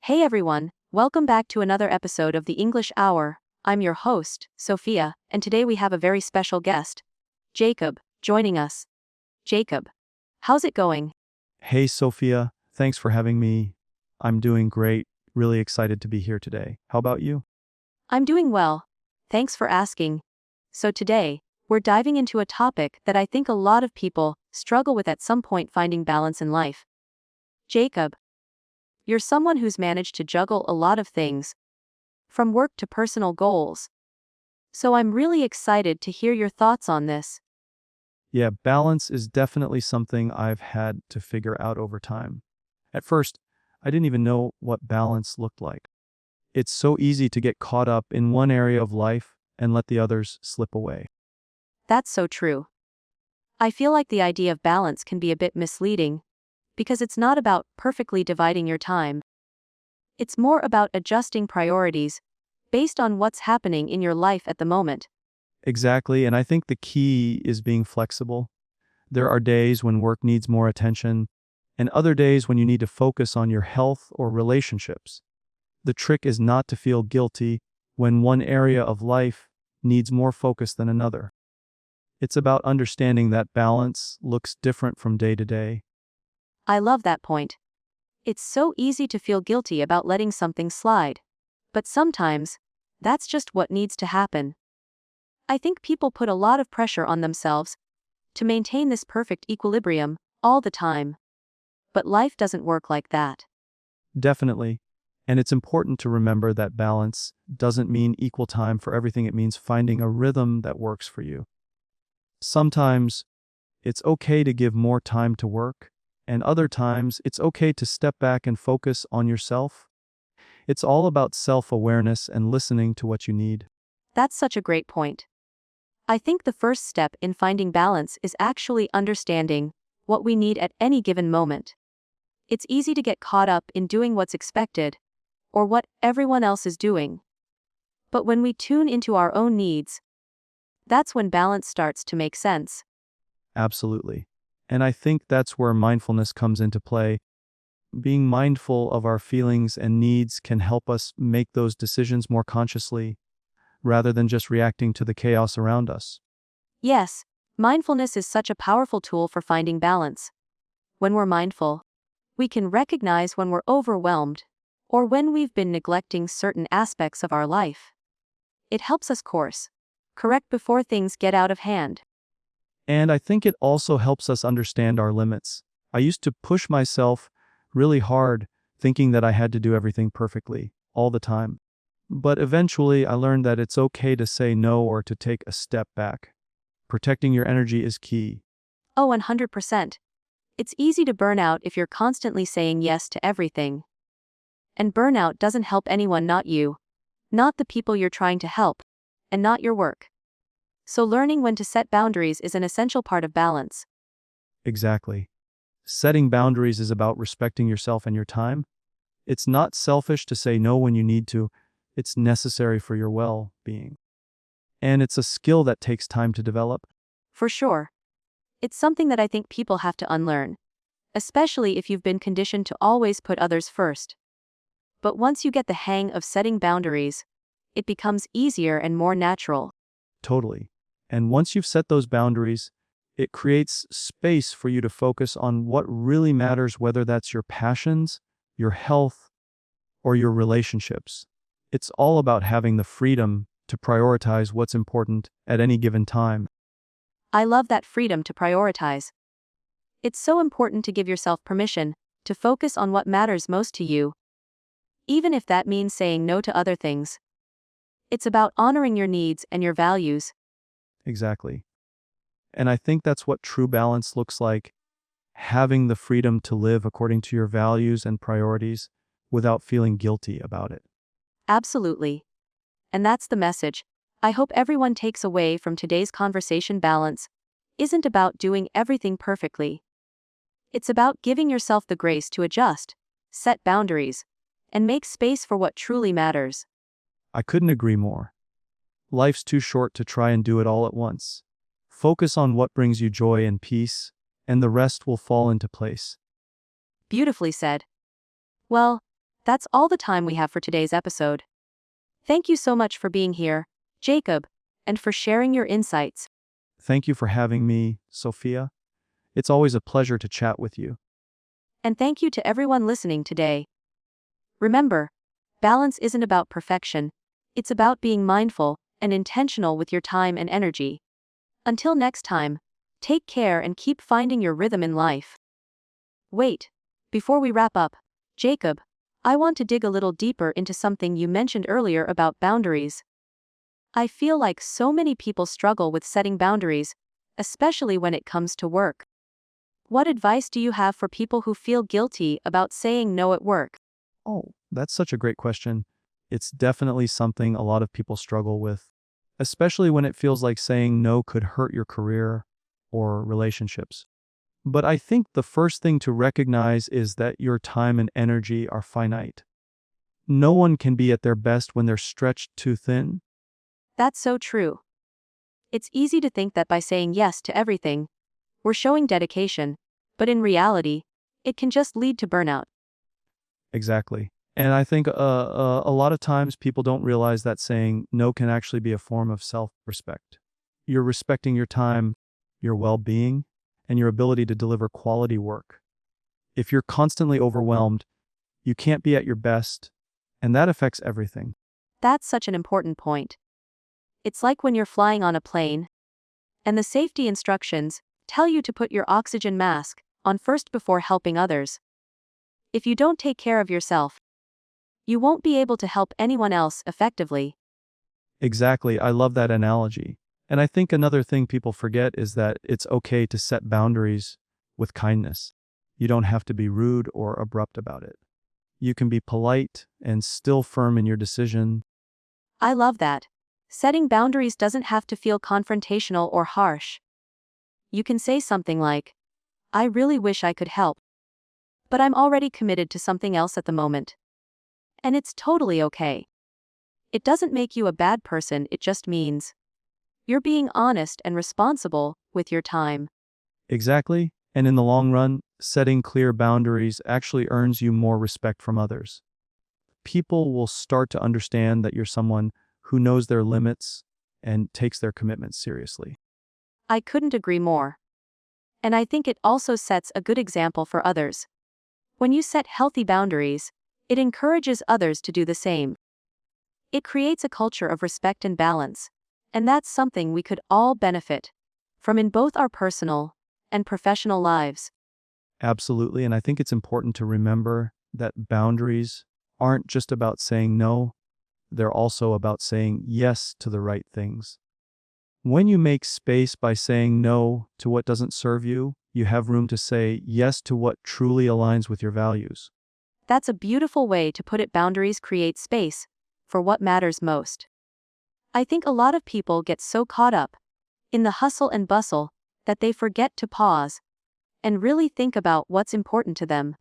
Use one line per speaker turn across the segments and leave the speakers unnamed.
Hey everyone, welcome back to another episode of the English Hour. I'm your host, Sophia, and today we have a very special guest, Jacob, joining us. Jacob, how's it going?
Hey, Sophia. Thanks for having me. I'm doing great. Really excited to be here today. How about you?
I'm doing well. Thanks for asking. So today, we're diving into a topic that I think a lot of people struggle with at some point: finding balance in life. Jacob, you're someone who's managed to juggle a lot of things, from work to personal goals. So I'm really excited to hear your thoughts on this.
Yeah, balance is definitely something I've had to figure out over time. At first, I didn't even know what balance looked like. It's so easy to get caught up in one area of life and let the others slip away.
That's so true. I feel like the idea of balance can be a bit misleading, because it's not about perfectly dividing your time. It's more about adjusting priorities based on what's happening in your life at the moment.
Exactly, and I think the key is being flexible. There are days when work needs more attention, and other days when you need to focus on your health or relationships. The trick is not to feel guilty when one area of life needs more focus than another. It's about understanding that balance looks different from day to day.
I love that point. It's so easy to feel guilty about letting something slide. But sometimes, that's just what needs to happen. I think people put a lot of pressure on themselves to maintain this perfect equilibrium all the time. But life doesn't work like that.
Definitely. And it's important to remember that balance doesn't mean equal time for everything. It means finding a rhythm that works for you. Sometimes it's okay to give more time to work, and other times it's okay to step back and focus on yourself. It's all about self-awareness and listening to what you need.
That's such a great point. I think the first step in finding balance is actually understanding what we need at any given moment. It's easy to get caught up in doing what's expected, or what everyone else is doing. But when we tune into our own needs, that's when balance starts to make sense.
Absolutely. And I think that's where mindfulness comes into play. Being mindful of our feelings and needs can help us make those decisions more consciously, rather than just reacting to the chaos around us.
Yes, mindfulness is such a powerful tool for finding balance. When we're mindful, we can recognize when we're overwhelmed, or when we've been neglecting certain aspects of our life. It helps us course correct before things get out of hand.
And I think it also helps us understand our limits. I used to push myself really hard, thinking that I had to do everything perfectly, all the time. But eventually, I learned that it's okay to say no or to take a step back. Protecting your energy is key.
Oh, 100%. It's easy to burn out if you're constantly saying yes to everything. And burnout doesn't help anyone, not you, not the people you're trying to help, and not your work. So learning when to set boundaries is an essential part of balance.
Exactly. Setting boundaries is about respecting yourself and your time. It's not selfish to say no when you need to. It's necessary for your well-being. And it's a skill that takes time to develop.
For sure. It's something that I think people have to unlearn, especially if you've been conditioned to always put others first. But once you get the hang of setting boundaries, it becomes easier and more natural.
Totally. And once you've set those boundaries, it creates space for you to focus on what really matters, whether that's your passions, your health, or your relationships. It's all about having the freedom to prioritize what's important at any given time.
I love that freedom to prioritize. It's so important to give yourself permission to focus on what matters most to you, even if that means saying no to other things. It's about honoring your needs and your values.
Exactly. And I think that's what true balance looks like, having the freedom to live according to your values and priorities without feeling guilty about it.
Absolutely. And that's the message I hope everyone takes away from today's conversation. Balance isn't about doing everything perfectly. It's about giving yourself the grace to adjust, set boundaries, and make space for what truly matters.
I couldn't agree more. Life's too short to try and do it all at once. Focus on what brings you joy and peace, and the rest will fall into place.
Beautifully said. Well, That's all the time we have for today's episode. Thank you so much for being here, Jacob, and for sharing your insights.
Thank you for having me, Sophia. It's always a pleasure to chat with you.
And thank you to everyone listening today. Remember, balance isn't about perfection, it's about being mindful and intentional with your time and energy. Until next time, take care and keep finding your rhythm in life. Wait, before we wrap up, Jacob, I want to dig a little deeper into something you mentioned earlier about boundaries. I feel like so many people struggle with setting boundaries, especially when it comes to work. What advice do you have for people who feel guilty about saying no at work?
Oh, that's such a great question. It's definitely something a lot of people struggle with, especially when it feels like saying no could hurt your career or relationships. But I think the first thing to recognize is that your time and energy are finite. No one can be at their best when they're stretched too thin.
That's so true. It's easy to think that by saying yes to everything, we're showing dedication, but in reality, it can just lead to burnout.
Exactly. And I think a lot of times people don't realize that saying no can actually be a form of self-respect. You're respecting your time, your well-being, and your ability to deliver quality work. If you're constantly overwhelmed, you can't be at your best, and that affects everything.
That's such an important point. It's like when you're flying on a plane, and the safety instructions tell you to put your oxygen mask on first before helping others. If you don't take care of yourself, you won't be able to help anyone else effectively.
Exactly, I love that analogy. And I think another thing people forget is that it's okay to set boundaries with kindness. You don't have to be rude or abrupt about it. You can be polite and still firm in your decision.
I love that. Setting boundaries doesn't have to feel confrontational or harsh. You can say something like, I really wish I could help, but I'm already committed to something else at the moment. And it's totally okay. It doesn't make you a bad person, it just means you're being honest and responsible with your time.
Exactly. And in the long run, setting clear boundaries actually earns you more respect from others. People will start to understand that you're someone who knows their limits and takes their commitments seriously.
I couldn't agree more. And I think it also sets a good example for others. When you set healthy boundaries, it encourages others to do the same. It creates a culture of respect and balance, and that's something we could all benefit from in both our personal and professional lives.
Absolutely. And I think it's important to remember that boundaries aren't just about saying no, they're also about saying yes to the right things. When you make space by saying no to what doesn't serve you, you have room to say yes to what truly aligns with your values.
That's a beautiful way to put it. Boundaries create space for what matters most. I think a lot of people get so caught up in the hustle and bustle that they forget to pause and really think about what's important to them.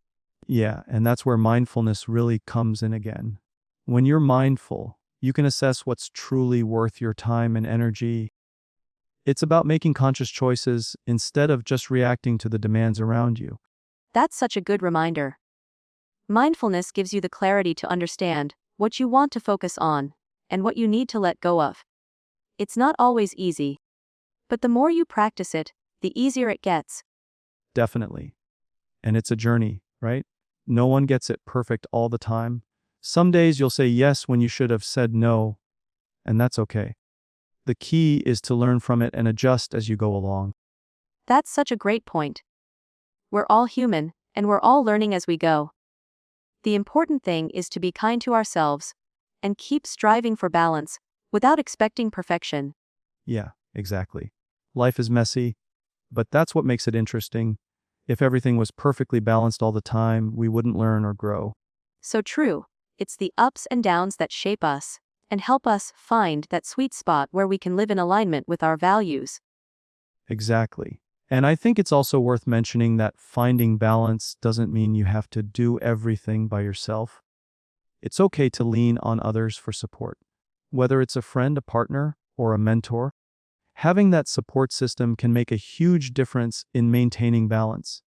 Yeah, and that's where mindfulness really comes in again. When you're mindful, you can assess what's truly worth your time and energy. It's about making conscious choices instead of just reacting to the demands around you.
That's such a good reminder. Mindfulness gives you the clarity to understand what you want to focus on and what you need to let go of. It's not always easy, but the more you practice it, the easier it gets.
Definitely. And it's a journey, right? No one gets it perfect all the time. Some days you'll say yes when you should have said no, and that's okay. The key is to learn from it and adjust as you go along.
That's such a great point. We're all human, and we're all learning as we go. The important thing is to be kind to ourselves and keep striving for balance without expecting perfection.
Yeah, exactly. Life is messy, but that's what makes it interesting. If everything was perfectly balanced all the time, we wouldn't learn or grow.
So true. It's the ups and downs that shape us and help us find that sweet spot where we can live in alignment with our values.
Exactly. And I think it's also worth mentioning that finding balance doesn't mean you have to do everything by yourself. It's okay to lean on others for support. Whether it's a friend, a partner, or a mentor, having that support system can make a huge difference in maintaining balance.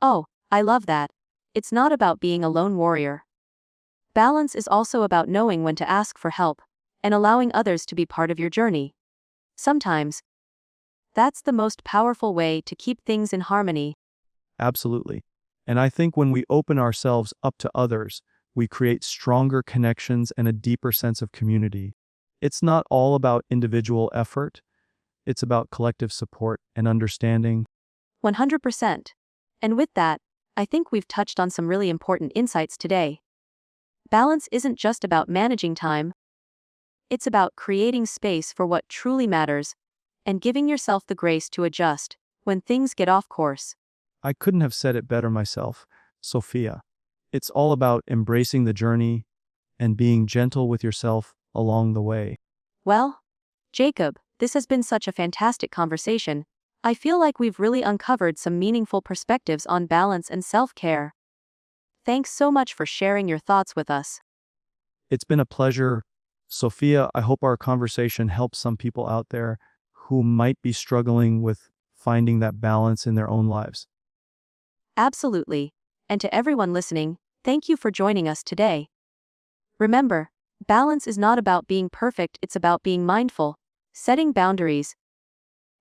Oh, I love that. It's not about being a lone warrior. balance is also about knowing when to ask for help and allowing others to be part of your journey. Sometimes, that's the most powerful way to keep things in harmony.
Absolutely. And I think when we open ourselves up to others, we create stronger connections and a deeper sense of community. It's not all about individual effort, it's about collective support and understanding.
100%. And with that, I think we've touched on some really important insights today. Balance isn't just about managing time, it's about creating space for what truly matters and giving yourself the grace to adjust when things get off course.
I couldn't have said it better myself, Sophia. It's all about embracing the journey and being gentle with yourself along the way.
Well, Jacob, this has been such a fantastic conversation. I feel like we've really uncovered some meaningful perspectives on balance and self-care. Thanks so much for sharing your thoughts with us.
It's been a pleasure. Sophia, I hope our conversation helps some people out there who might be struggling with finding that balance in their own lives.
Absolutely. And to everyone listening, thank you for joining us today. Remember, balance is not about being perfect, it's about being mindful, setting boundaries,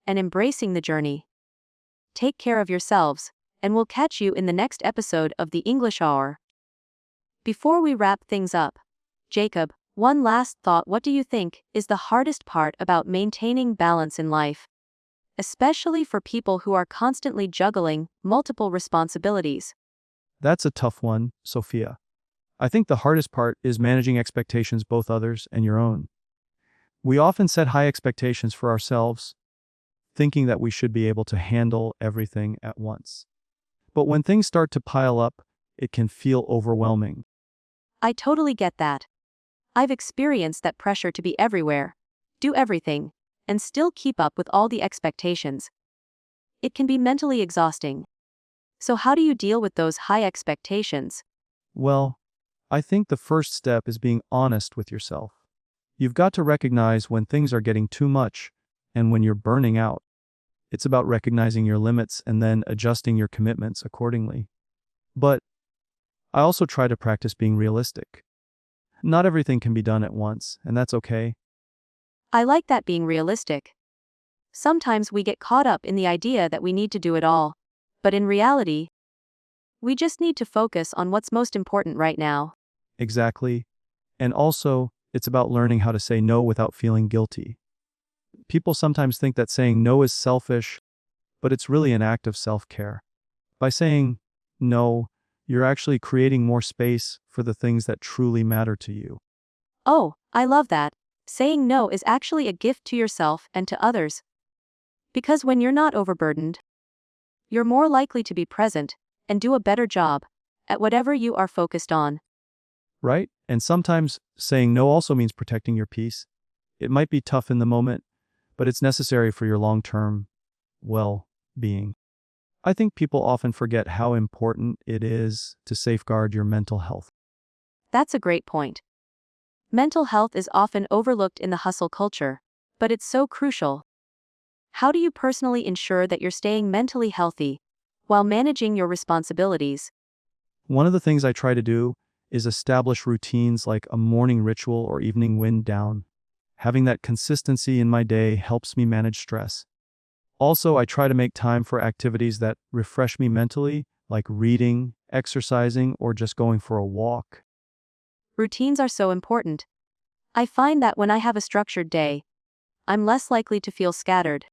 and embracing the journey. Take care of yourselves, and we'll catch you in the next episode of the English Hour. Before we wrap things up, Jacob, one last thought. What do you think is the hardest part about maintaining balance in life? Especially for people who are constantly juggling multiple responsibilities.
That's a tough one, Sophia. I think the hardest part is managing expectations, both others and your own. We often set high expectations for ourselves, thinking that we should be able to handle everything at once. But when things start to pile up, it can feel overwhelming.
I totally get that. I've experienced that pressure to be everywhere, do everything, and still keep up with all the expectations. It can be mentally exhausting. So how do you deal with those high expectations?
Well, I think the first step is being honest with yourself. You've got to recognize when things are getting too much and when you're burning out. It's about recognizing your limits and then adjusting your commitments accordingly. But I also try to practice being realistic. Not everything can be done at once, and that's okay.
I like that, being realistic. Sometimes we get caught up in the idea that we need to do it all, but in reality, we just need to focus on what's most important right now.
Exactly. And also, it's about learning how to say no without feeling guilty. People sometimes think that saying no is selfish, but it's really an act of self-care. By saying no, you're actually creating more space for the things that truly matter to you.
Oh, I love that. Saying no is actually a gift to yourself and to others. Because when you're not overburdened, you're more likely to be present and do a better job at whatever you are focused on.
Right? And sometimes saying no also means protecting your peace. It might be tough in the moment, but it's necessary for your long-term well-being. I think people often forget how important it is to safeguard your mental health.
That's a great point. Mental health is often overlooked in the hustle culture, but it's so crucial. How do you personally ensure that you're staying mentally healthy while managing your responsibilities?
One of the things I try to do is establish routines like a morning ritual or evening wind down. Having that consistency in my day helps me manage stress. Also, I try to make time for activities that refresh me mentally, like reading, exercising, or just going for a walk.
Routines are so important. I find that when I have a structured day, I'm less likely to feel scattered,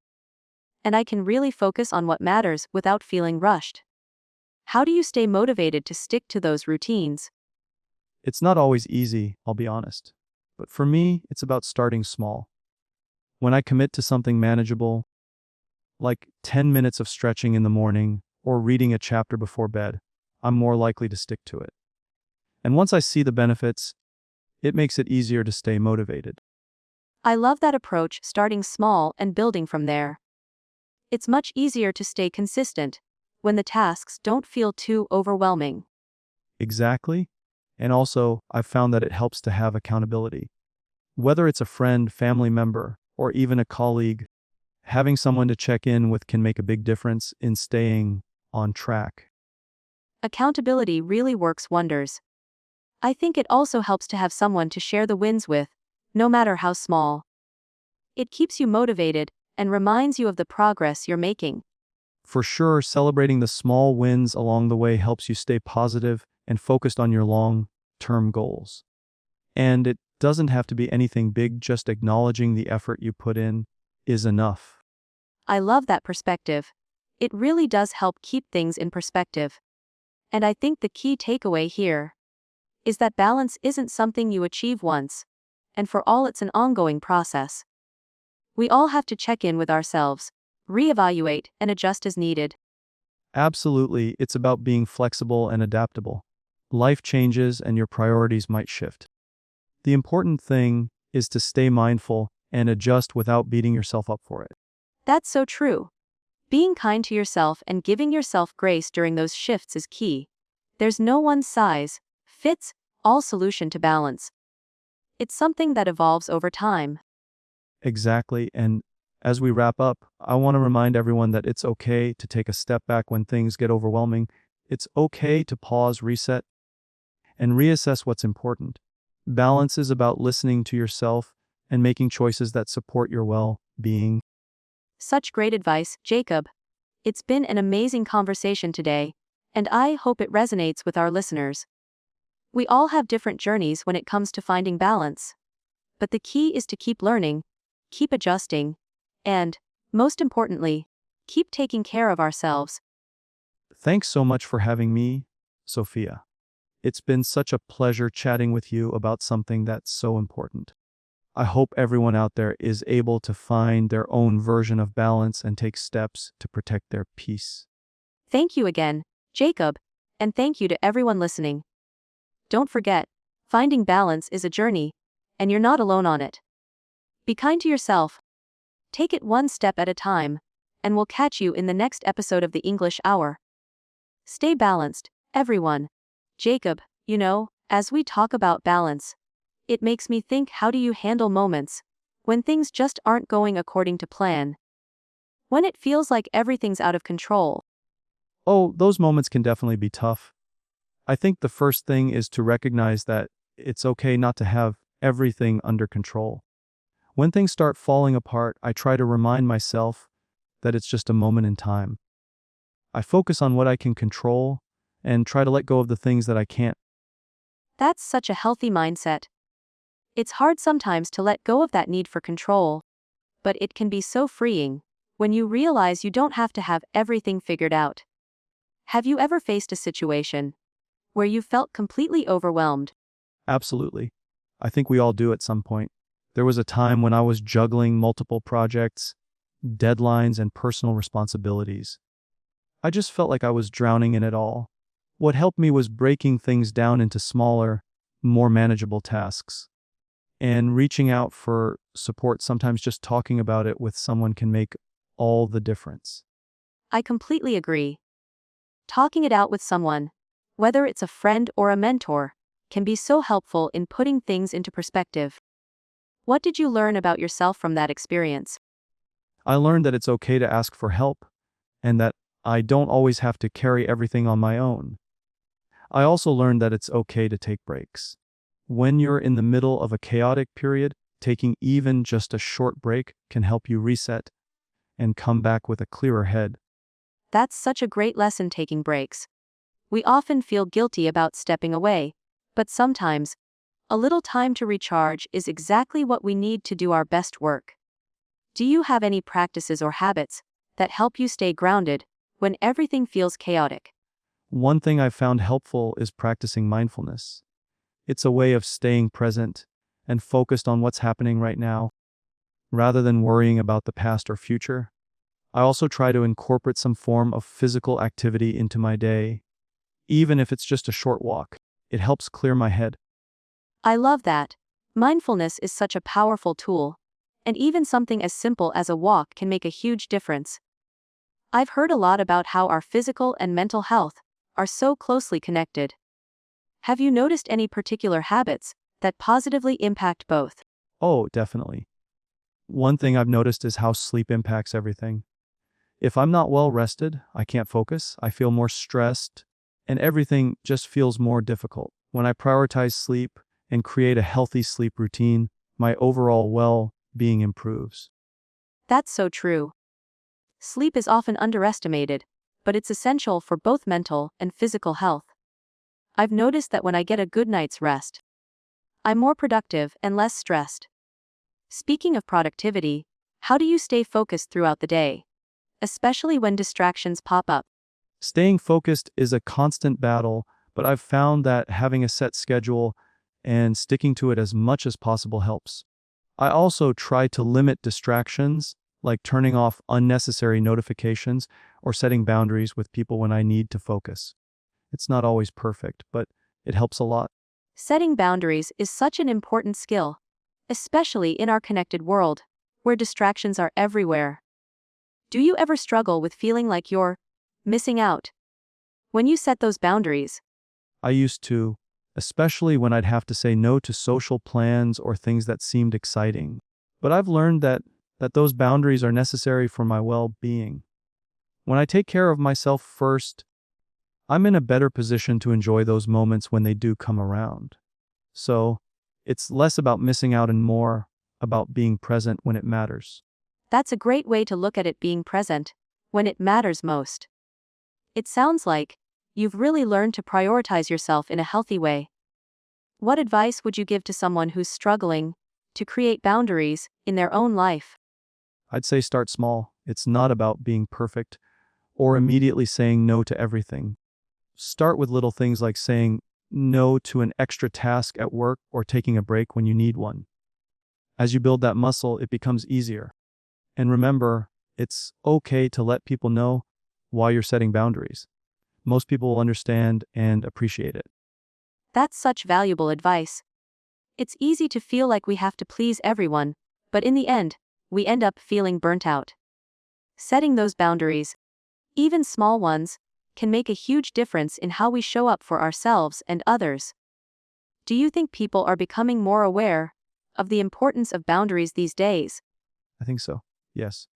and I can really focus on what matters without feeling rushed. How do you stay motivated to stick to those routines?
It's not always easy, I'll be honest. But for me, it's about starting small. When I commit to something manageable, like 10 minutes of stretching in the morning or reading a chapter before bed, I'm more likely to stick to it. And once I see the benefits, it makes it easier to stay motivated.
I love that approach, starting small and building from there. It's much easier to stay consistent when the tasks don't feel too overwhelming.
Exactly. And also, I've found that it helps to have accountability. Whether it's a friend, family member, or even a colleague, having someone to check in with can make a big difference in staying on track.
Accountability really works wonders. I think it also helps to have someone to share the wins with, no matter how small. It keeps you motivated and reminds you of the progress you're making.
For sure, celebrating the small wins along the way helps you stay positive and focused on your long-term goals. And it doesn't have to be anything big, just acknowledging the effort you put in is enough.
I love that perspective. It really does help keep things in perspective. And I think the key takeaway here is that balance isn't something you achieve once, and for all it's an ongoing process. We all have to check in with ourselves, reevaluate, and adjust as needed.
Absolutely, it's about being flexible and adaptable. Life changes and your priorities might shift. The important thing is to stay mindful and adjust without beating yourself up for it.
That's so true. Being kind to yourself and giving yourself grace during those shifts is key. There's no one size fits all solution to balance. It's something that evolves over time.
Exactly, and as we wrap up, I want to remind everyone that it's okay to take a step back when things get overwhelming. It's okay to pause, reset, and reassess what's important. Balance is about listening to yourself and making choices that support your well-being.
Such great advice, Jacob. It's been an amazing conversation today, and I hope it resonates with our listeners. We all have different journeys when it comes to finding balance. But the key is to keep learning, keep adjusting, and, most importantly, keep taking care of ourselves.
Thanks so much for having me, Sophia. It's been such a pleasure chatting with you about something that's so important. I hope everyone out there is able to find their own version of balance and take steps to protect their peace.
Thank you again, Jacob, and thank you to everyone listening. Don't forget, finding balance is a journey, and you're not alone on it. Be kind to yourself. Take it one step at a time, and we'll catch you in the next episode of the English Hour. Stay balanced, everyone. Jacob, as we talk about balance, it makes me think, how do you handle moments when things just aren't going according to plan? When it feels like everything's out of control?
Oh, those moments can definitely be tough. I think the first thing is to recognize that it's okay not to have everything under control. When things start falling apart, I try to remind myself that it's just a moment in time. I focus on what I can control and try to let go of the things that I can't.
That's such a healthy mindset. It's hard sometimes to let go of that need for control, but it can be so freeing when you realize you don't have to have everything figured out. Have you ever faced a situation where you felt completely overwhelmed?
Absolutely. I think we all do at some point. There was a time when I was juggling multiple projects, deadlines, and personal responsibilities. I just felt like I was drowning in it all. What helped me was breaking things down into smaller, more manageable tasks. And reaching out for support, sometimes just talking about it with someone can make all the difference.
I completely agree. Talking it out with someone, whether it's a friend or a mentor, can be so helpful in putting things into perspective. What did you learn about yourself from that experience?
I learned that it's okay to ask for help and that I don't always have to carry everything on my own. I also learned that it's okay to take breaks. When you're in the middle of a chaotic period, taking even just a short break can help you reset and come back with a clearer head.
That's such a great lesson, taking breaks. We often feel guilty about stepping away, but sometimes, a little time to recharge is exactly what we need to do our best work. Do you have any practices or habits that help you stay grounded when everything feels chaotic?
One thing I've found helpful is practicing mindfulness. It's a way of staying present and focused on what's happening right now, rather than worrying about the past or future. I also try to incorporate some form of physical activity into my day, even if it's just a short walk. It helps clear my head.
I love that. Mindfulness is such a powerful tool, and even something as simple as a walk can make a huge difference. I've heard a lot about how our physical and mental health are so closely connected. Have you noticed any particular habits that positively impact both?
Oh, definitely. One thing I've noticed is how sleep impacts everything. If I'm not well rested, I can't focus, I feel more stressed, and everything just feels more difficult. When I prioritize sleep and create a healthy sleep routine, my overall well-being improves.
That's so true. Sleep is often underestimated, but it's essential for both mental and physical health. I've noticed that when I get a good night's rest, I'm more productive and less stressed. Speaking of productivity, how do you stay focused throughout the day, especially when distractions pop up?
Staying focused is a constant battle, but I've found that having a set schedule and sticking to it as much as possible helps. I also try to limit distractions, like turning off unnecessary notifications or setting boundaries with people when I need to focus. It's not always perfect, but it helps a lot.
Setting boundaries is such an important skill, especially in our connected world, where distractions are everywhere. Do you ever struggle with feeling like you're missing out when you set those boundaries?
I used to, especially when I'd have to say no to social plans or things that seemed exciting. But I've learned that those boundaries are necessary for my well-being. When I take care of myself first, I'm in a better position to enjoy those moments when they do come around. So, it's less about missing out and more about being present when it matters.
That's a great way to look at it, being present when it matters most. It sounds like you've really learned to prioritize yourself in a healthy way. What advice would you give to someone who's struggling to create boundaries in their own life?
I'd say start small. It's not about being perfect or immediately saying no to everything. Start with little things like saying no to an extra task at work or taking a break when you need one. As you build that muscle, it becomes easier. And remember, it's okay to let people know why you're setting boundaries. Most people will understand and appreciate it.
That's such valuable advice. It's easy to feel like we have to please everyone, but in the end, we end up feeling burnt out. Setting those boundaries, even small ones, can make a huge difference in how we show up for ourselves and others. Do you think people are becoming more aware of the importance of boundaries these days?
I think so, yes.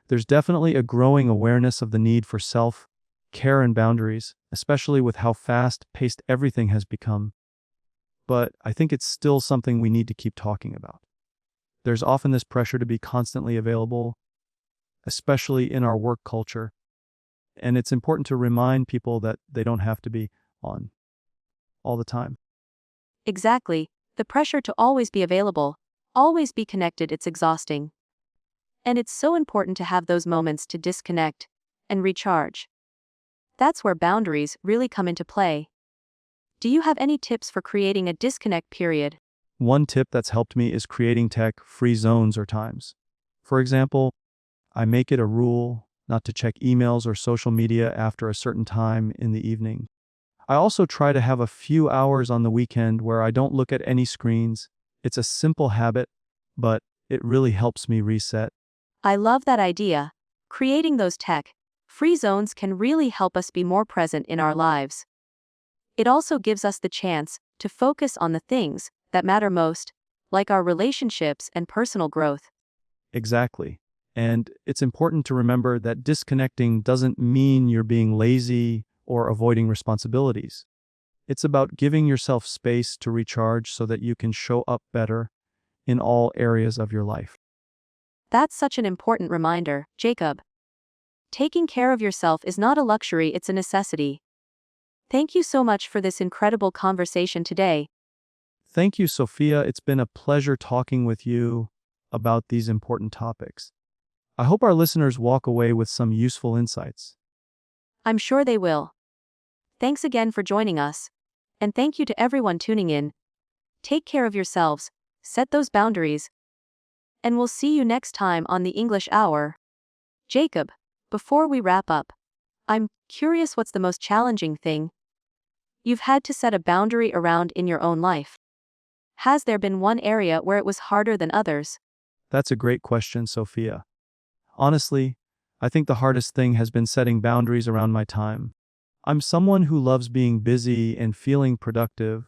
There's definitely a growing awareness of the need for self-care and boundaries, especially with how fast-paced everything has become. But I think it's still something we need to keep talking about. There's often this pressure to be constantly available, especially in our work culture. And it's important to remind people that they don't have to be on all the time.
Exactly. The pressure to always be available, always be connected, it's exhausting. And it's so important to have those moments to disconnect and recharge. That's where boundaries really come into play. Do you have any tips for creating a disconnect period?
One tip that's helped me is creating tech-free zones or times. For example, I make it a rule not to check emails or social media after a certain time in the evening. I also try to have a few hours on the weekend where I don't look at any screens. It's a simple habit, but it really helps me reset.
I love that idea. Creating those tech-free zones can really help us be more present in our lives. It also gives us the chance to focus on the things that matter most, like our relationships and personal growth.
Exactly. And it's important to remember that disconnecting doesn't mean you're being lazy or avoiding responsibilities. It's about giving yourself space to recharge so that you can show up better in all areas of your life.
That's such an important reminder, Jacob. Taking care of yourself is not a luxury, it's a necessity. Thank you so much for this incredible conversation today.
Thank you, Sophia. It's been a pleasure talking with you about these important topics. I hope our listeners walk away with some useful insights.
I'm sure they will. Thanks again for joining us. And thank you to everyone tuning in. Take care of yourselves, set those boundaries, and we'll see you next time on the English Hour. Jacob, before we wrap up, I'm curious, what's the most challenging thing you've had to set a boundary around in your own life? Has there been one area where it was harder than others?
That's a great question, Sophia. Honestly, I think the hardest thing has been setting boundaries around my time. I'm someone who loves being busy and feeling productive,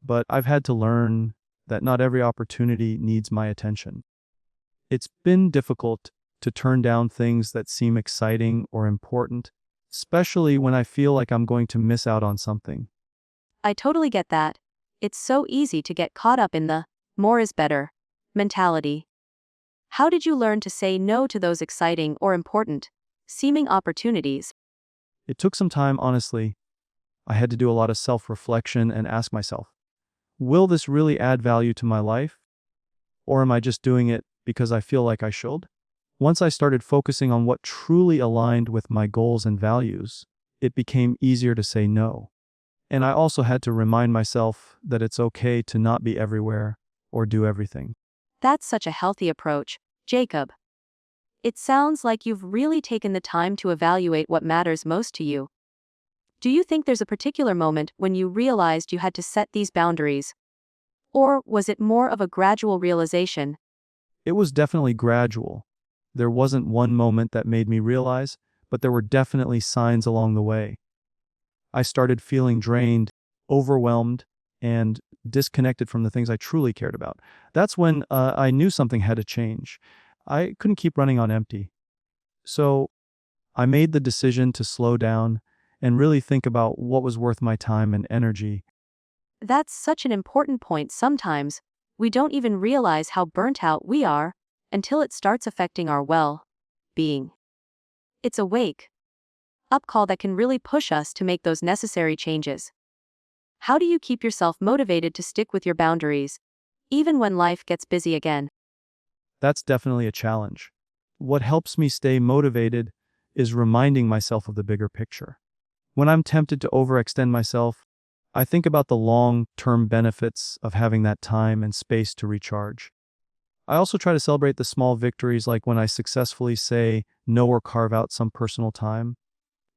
but I've had to learn that not every opportunity needs my attention. It's been difficult to turn down things that seem exciting or important, especially when I feel like I'm going to miss out on something.
I totally get that. It's so easy to get caught up in the more is better mentality. How did you learn to say no to those exciting or important seeming opportunities?
It took some time, honestly. I had to do a lot of self-reflection and ask myself, will this really add value to my life? Or am I just doing it because I feel like I should? Once I started focusing on what truly aligned with my goals and values, it became easier to say no. And I also had to remind myself that it's okay to not be everywhere or do everything.
That's such a healthy approach, Jacob. It sounds like you've really taken the time to evaluate what matters most to you. Do you think there's a particular moment when you realized you had to set these boundaries? Or was it more of a gradual realization?
It was definitely gradual. There wasn't one moment that made me realize, but there were definitely signs along the way. I started feeling drained, overwhelmed, and disconnected from the things I truly cared about. That's when I knew something had to change. I couldn't keep running on empty. So I made the decision to slow down and really think about what was worth my time and energy.
That's such an important point. Sometimes we don't even realize how burnt out we are until it starts affecting our well-being. It's a wake-up call that can really push us to make those necessary changes. How do you keep yourself motivated to stick with your boundaries, even when life gets busy again?
That's definitely a challenge. What helps me stay motivated is reminding myself of the bigger picture. When I'm tempted to overextend myself, I think about the long-term benefits of having that time and space to recharge. I also try to celebrate the small victories, like when I successfully say no or carve out some personal time.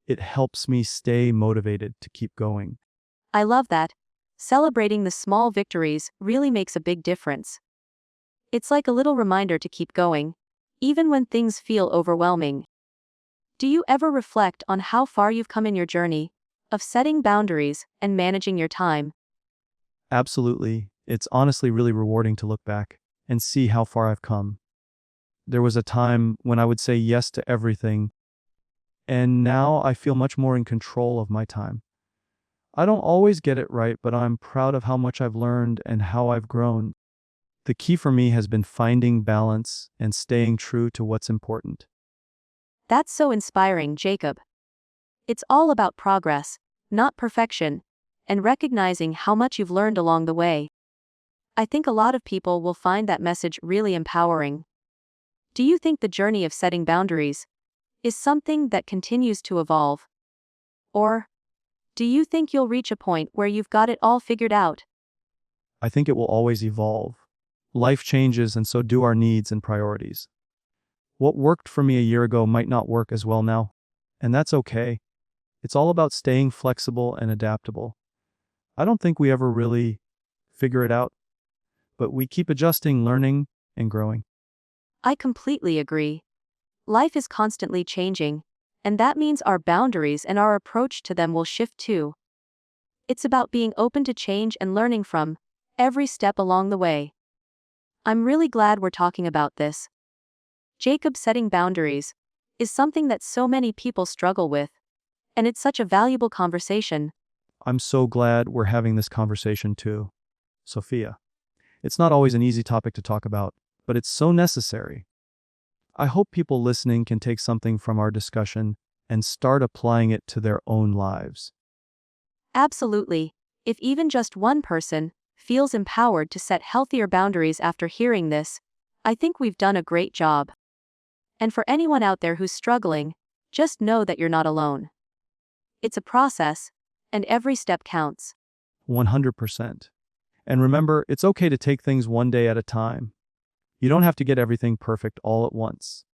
It helps me stay motivated to keep going.
I love that. Celebrating the small victories really makes a big difference. It's like a little reminder to keep going, even when things feel overwhelming. Do you ever reflect on how far you've come in your journey of setting boundaries and managing your time?
Absolutely. It's honestly really rewarding to look back and see how far I've come. There was a time when I would say yes to everything, and now I feel much more in control of my time. I don't always get it right, but I'm proud of how much I've learned and how I've grown. The key for me has been finding balance and staying true to what's important.
That's so inspiring, Jacob. It's all about progress, not perfection, and recognizing how much you've learned along the way. I think a lot of people will find that message really empowering. Do you think the journey of setting boundaries is something that continues to evolve? Or do you think you'll reach a point where you've got it all figured out?
I think it will always evolve. Life changes, and so do our needs and priorities. What worked for me a year ago might not work as well now, and that's okay. It's all about staying flexible and adaptable. I don't think we ever really figure it out, but we keep adjusting, learning, and growing.
I completely agree. Life is constantly changing, and that means our boundaries and our approach to them will shift too. It's about being open to change and learning from every step along the way. I'm really glad we're talking about this. Jacob, setting boundaries is something that so many people struggle with, and it's such a valuable conversation.
I'm so glad we're having this conversation too, Sophia. It's not always an easy topic to talk about, but it's so necessary. I hope people listening can take something from our discussion and start applying it to their own lives.
Absolutely. If even just one person feels empowered to set healthier boundaries after hearing this, I think we've done a great job. And for anyone out there who's struggling, just know that you're not alone. It's a process, and every step counts.
100%. And remember, it's okay to take things one day at a time. You don't have to get everything perfect all at once.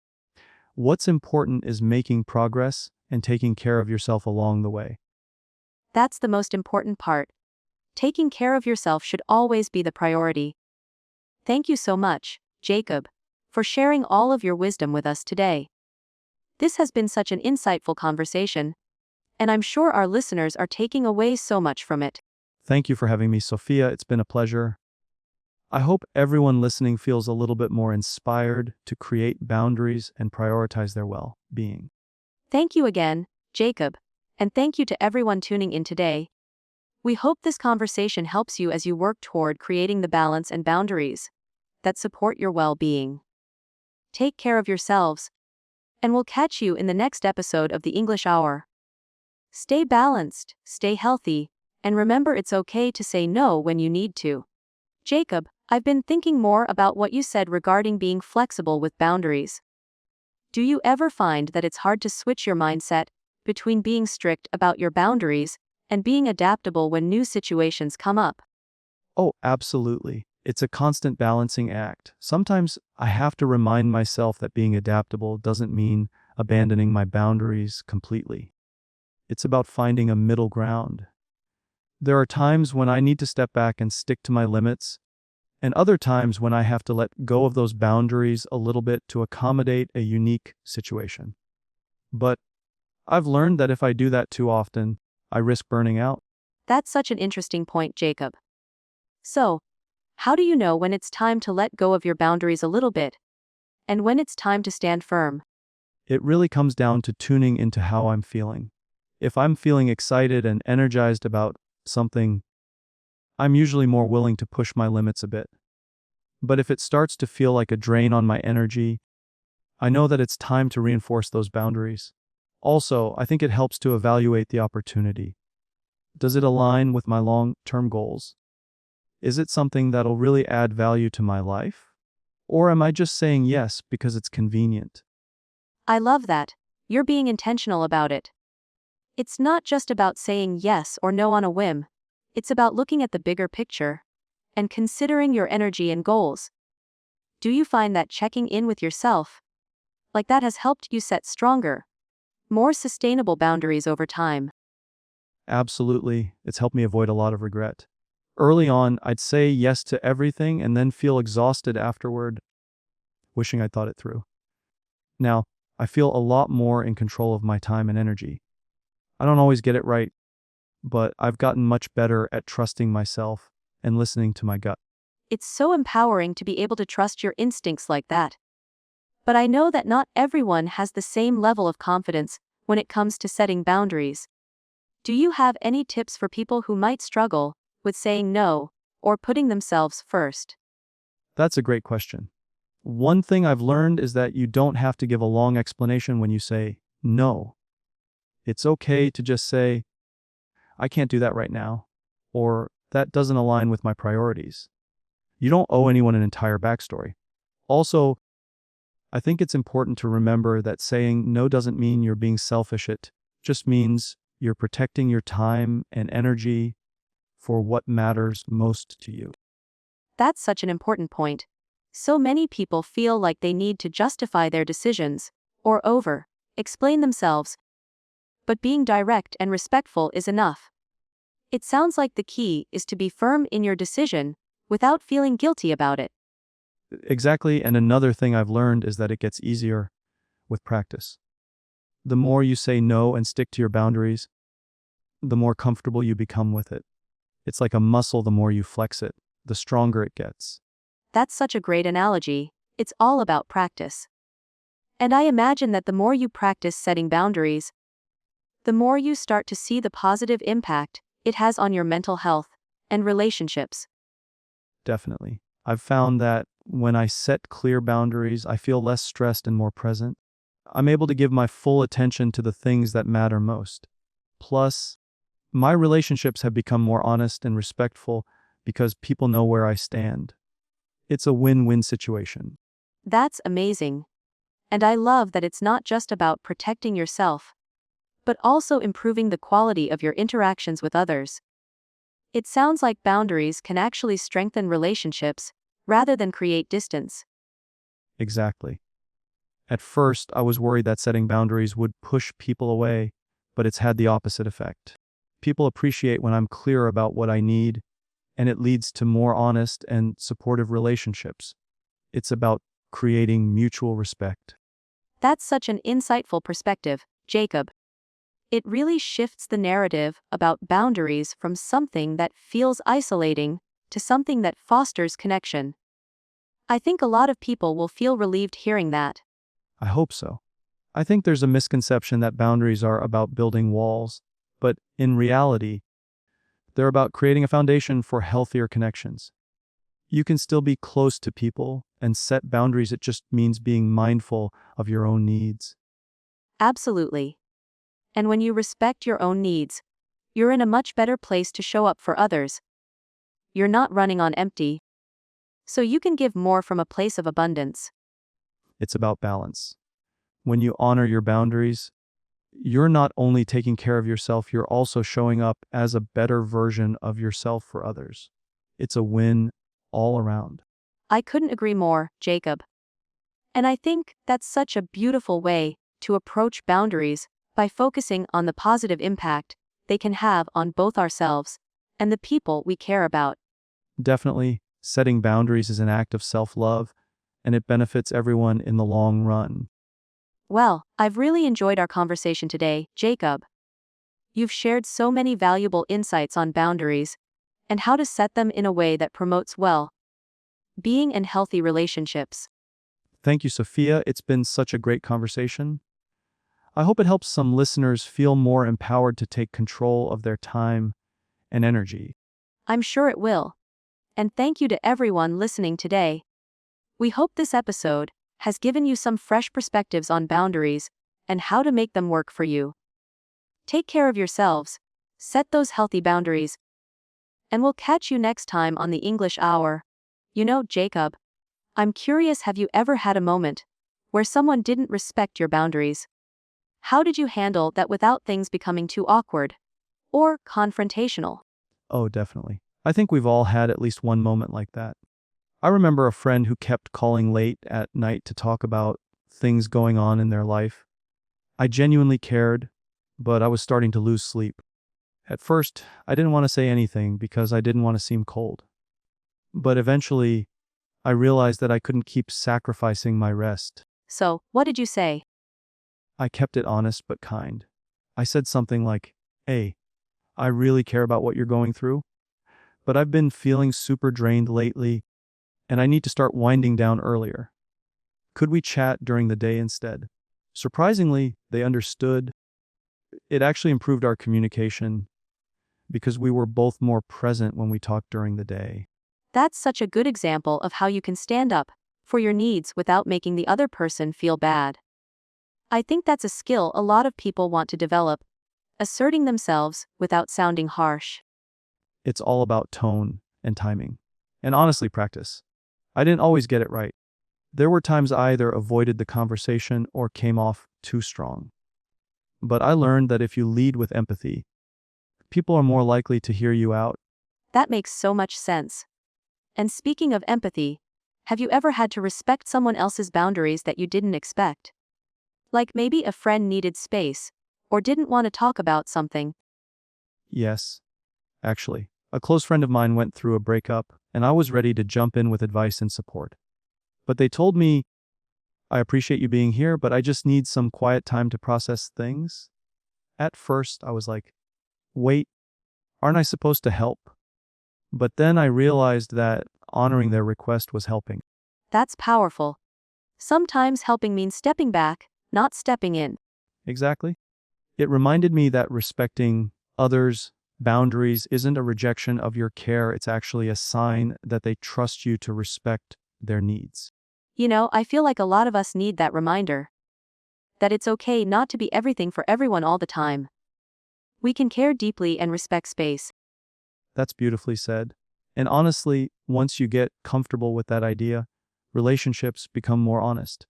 What's important is making progress and taking care of yourself along the way.
That's the most important part. Taking care of yourself should always be the priority. Thank you so much, Jacob, for sharing all of your wisdom with us today. This has been such an insightful conversation, and I'm sure our listeners are taking away so much from it.
Thank you for having me, Sophia. It's been a pleasure. I hope everyone listening feels a little bit more inspired to create boundaries and prioritize their well-being.
Thank you again, Jacob, and thank you to everyone tuning in today. We hope this conversation helps you as you work toward creating the balance and boundaries that support your well-being. Take care of yourselves, and we'll catch you in the next episode of the English Hour. Stay balanced, stay healthy, and remember it's okay to say no when you need to. Jacob, I've been thinking more about what you said regarding being flexible with boundaries. Do you ever find that it's hard to switch your mindset between being strict about your boundaries and being adaptable when new situations come up?
Oh, absolutely. It's a constant balancing act. Sometimes I have to remind myself that being adaptable doesn't mean abandoning my boundaries completely. It's about finding a middle ground. There are times when I need to step back and stick to my limits, and other times when I have to let go of those boundaries a little bit to accommodate a unique situation. But I've learned that if I do that too often, I risk burning out.
That's such an interesting point, Jacob. So, how do you know when it's time to let go of your boundaries a little bit, and when it's time to stand firm?
It really comes down to tuning into how I'm feeling. If I'm feeling excited and energized about something, I'm usually more willing to push my limits a bit. But if it starts to feel like a drain on my energy, I know that it's time to reinforce those boundaries. Also, I think it helps to evaluate the opportunity. Does it align with my long-term goals? Is it something that'll really add value to my life? Or am I just saying yes because it's convenient?
I love that. You're being intentional about it. It's not just about saying yes or no on a whim. It's about looking at the bigger picture and considering your energy and goals. Do you find that checking in with yourself like that has helped you set stronger, more sustainable boundaries over time?
Absolutely. It's helped me avoid a lot of regret. Early on, I'd say yes to everything and then feel exhausted afterward, wishing I'd thought it through. Now, I feel a lot more in control of my time and energy. I don't always get it right, but I've gotten much better at trusting myself and listening to my gut.
It's so empowering to be able to trust your instincts like that. But I know that not everyone has the same level of confidence when it comes to setting boundaries. Do you have any tips for people who might struggle with saying no or putting themselves first?
That's a great question. One thing I've learned is that you don't have to give a long explanation when you say no. It's okay to just say, I can't do that right now, or that doesn't align with my priorities. You don't owe anyone an entire backstory. Also, I think it's important to remember that saying no doesn't mean you're being selfish. It just means you're protecting your time and energy for what matters most to you.
That's such an important point. So many people feel like they need to justify their decisions or explain themselves, but being direct and respectful is enough. It sounds like the key is to be firm in your decision without feeling guilty about it.
Exactly, and another thing I've learned is that it gets easier with practice. The more you say no and stick to your boundaries, the more comfortable you become with it. It's like a muscle. The more you flex it, the stronger it gets.
That's such a great analogy. It's all about practice. And I imagine that the more you practice setting boundaries, the more you start to see the positive impact it has on your mental health and relationships.
Definitely. I've found that when I set clear boundaries, I feel less stressed and more present. I'm able to give my full attention to the things that matter most. Plus, my relationships have become more honest and respectful because people know where I stand. It's a win-win situation.
That's amazing. And I love that it's not just about protecting yourself, but also improving the quality of your interactions with others. It sounds like boundaries can actually strengthen relationships rather than create distance.
Exactly. At first, I was worried that setting boundaries would push people away, but it's had the opposite effect. People appreciate when I'm clear about what I need, and it leads to more honest and supportive relationships. It's about creating mutual respect.
That's such an insightful perspective, Jacob. It really shifts the narrative about boundaries from something that feels isolating to something that fosters connection. I think a lot of people will feel relieved hearing that.
I hope so. I think there's a misconception that boundaries are about building walls, but in reality, They're about creating a foundation for healthier connections. You can still be close to people and set boundaries. It just means being mindful of your own needs.
Absolutely. And when you respect your own needs, you're in a much better place to show up for others. You're not running on empty, so you can give more from a place of abundance.
It's about balance. When you honor your boundaries, you're not only taking care of yourself, you're also showing up as a better version of yourself for others. It's a win all around.
I couldn't agree more, Jacob. And I think that's such a beautiful way to approach boundaries by focusing on the positive impact they can have on both ourselves and the people we care about.
Definitely, setting boundaries is an act of self-love, and it benefits everyone in the long run.
Well, I've really enjoyed our conversation today, Jacob. You've shared so many valuable insights on boundaries and how to set them in a way that promotes well-being and healthy relationships.
Thank you, Sophia. It's been such a great conversation. I hope it helps some listeners feel more empowered to take control of their time and energy.
I'm sure it will. And thank you to everyone listening today. We hope this episode has given you some fresh perspectives on boundaries and how to make them work for you. Take care of yourselves, set those healthy boundaries, and we'll catch you next time on the English Hour. You know, Jacob, I'm curious, have you ever had a moment where someone didn't respect your boundaries? How did you handle that without things becoming too awkward or confrontational?
Oh, definitely. I think we've all had at least one moment like that. I remember a friend who kept calling late at night to talk about things going on in their life. I genuinely cared, but I was starting to lose sleep. At first, I didn't want to say anything because I didn't want to seem cold. But eventually, I realized that I couldn't keep sacrificing my rest.
So, what did you say?
I kept it honest but kind. I said something like, "Hey, I really care about what you're going through, but I've been feeling super drained lately, and I need to start winding down earlier. Could we chat during the day instead?" Surprisingly, they understood. It actually improved our communication because we were both more present when we talked during the day.
That's such a good example of how you can stand up for your needs without making the other person feel bad. I think that's a skill a lot of people want to develop, asserting themselves without sounding harsh.
It's all about tone and timing, and honestly, practice. I didn't always get it right. There were times I either avoided the conversation or came off too strong. But I learned that if you lead with empathy, people are more likely to hear you out.
That makes so much sense. And speaking of empathy, have you ever had to respect someone else's boundaries that you didn't expect? Like maybe a friend needed space, or didn't want to talk about something.
Yes, actually. A close friend of mine went through a breakup, and I was ready to jump in with advice and support. But they told me, "I appreciate you being here, but I just need some quiet time to process things." At first, I was like, "Wait, aren't I supposed to help?" But then I realized that honoring their request was helping.
That's powerful. Sometimes helping means stepping back, not stepping in.
Exactly. It reminded me that respecting others' boundaries isn't a rejection of your care, it's actually a sign that they trust you to respect their needs.
You know, I feel like a lot of us need that reminder. That it's okay not to be everything for everyone all the time. We can care deeply and respect space.
That's beautifully said. And honestly, once you get comfortable with that idea, relationships become more honest.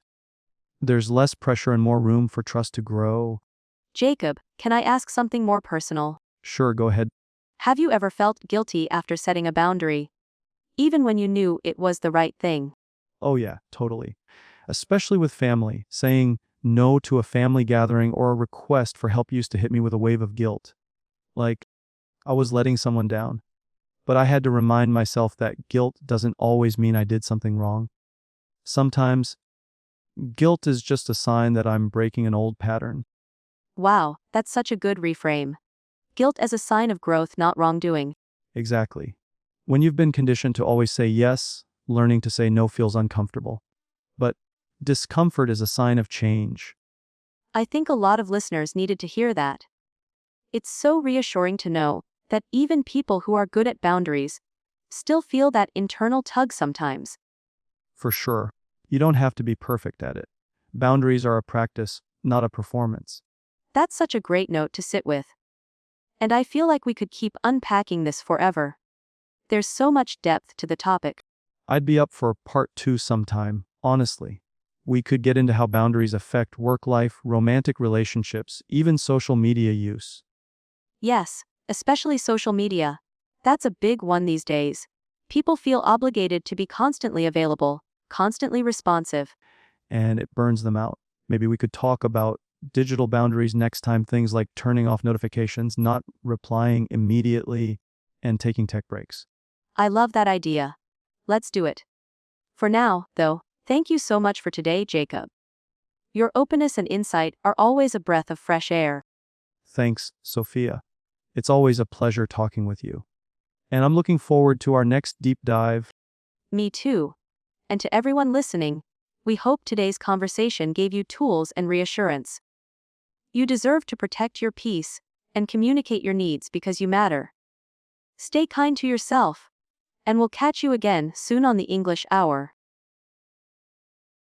There's less pressure and more room for trust to grow.
Jacob, can I ask something more personal?
Sure, go ahead.
Have you ever felt guilty after setting a boundary, even when you knew it was the right thing?
Oh yeah, totally. Especially with family, saying no to a family gathering or a request for help used to hit me with a wave of guilt. Like, I was letting someone down. But I had to remind myself that guilt doesn't always mean I did something wrong. Sometimes, guilt is just a sign that I'm breaking an old pattern.
Wow, that's such a good reframe. Guilt as a sign of growth, not wrongdoing.
Exactly. When you've been conditioned to always say yes, learning to say no feels uncomfortable. But discomfort is a sign of change.
I think a lot of listeners needed to hear that. It's so reassuring to know that even people who are good at boundaries still feel that internal tug sometimes.
For sure. You don't have to be perfect at it. Boundaries are a practice, not a performance.
That's such a great note to sit with. And I feel like we could keep unpacking this forever. There's so much depth to the topic.
I'd be up for part 2 sometime, honestly. We could get into how boundaries affect work life, romantic relationships, even social media use.
Yes, especially social media. That's a big one these days. People feel obligated to be constantly available, constantly responsive.
And it burns them out. Maybe we could talk about digital boundaries next time, things like turning off notifications, not replying immediately, and taking tech breaks.
I love that idea. Let's do it. For now, though, thank you so much for today, Jacob. Your openness and insight are always a breath of fresh air.
Thanks, Sophia. It's always a pleasure talking with you. And I'm looking forward to our next deep dive.
Me too. And to everyone listening, we hope today's conversation gave you tools and reassurance. You deserve to protect your peace and communicate your needs because you matter. Stay kind to yourself, and we'll catch you again soon on the English Hour.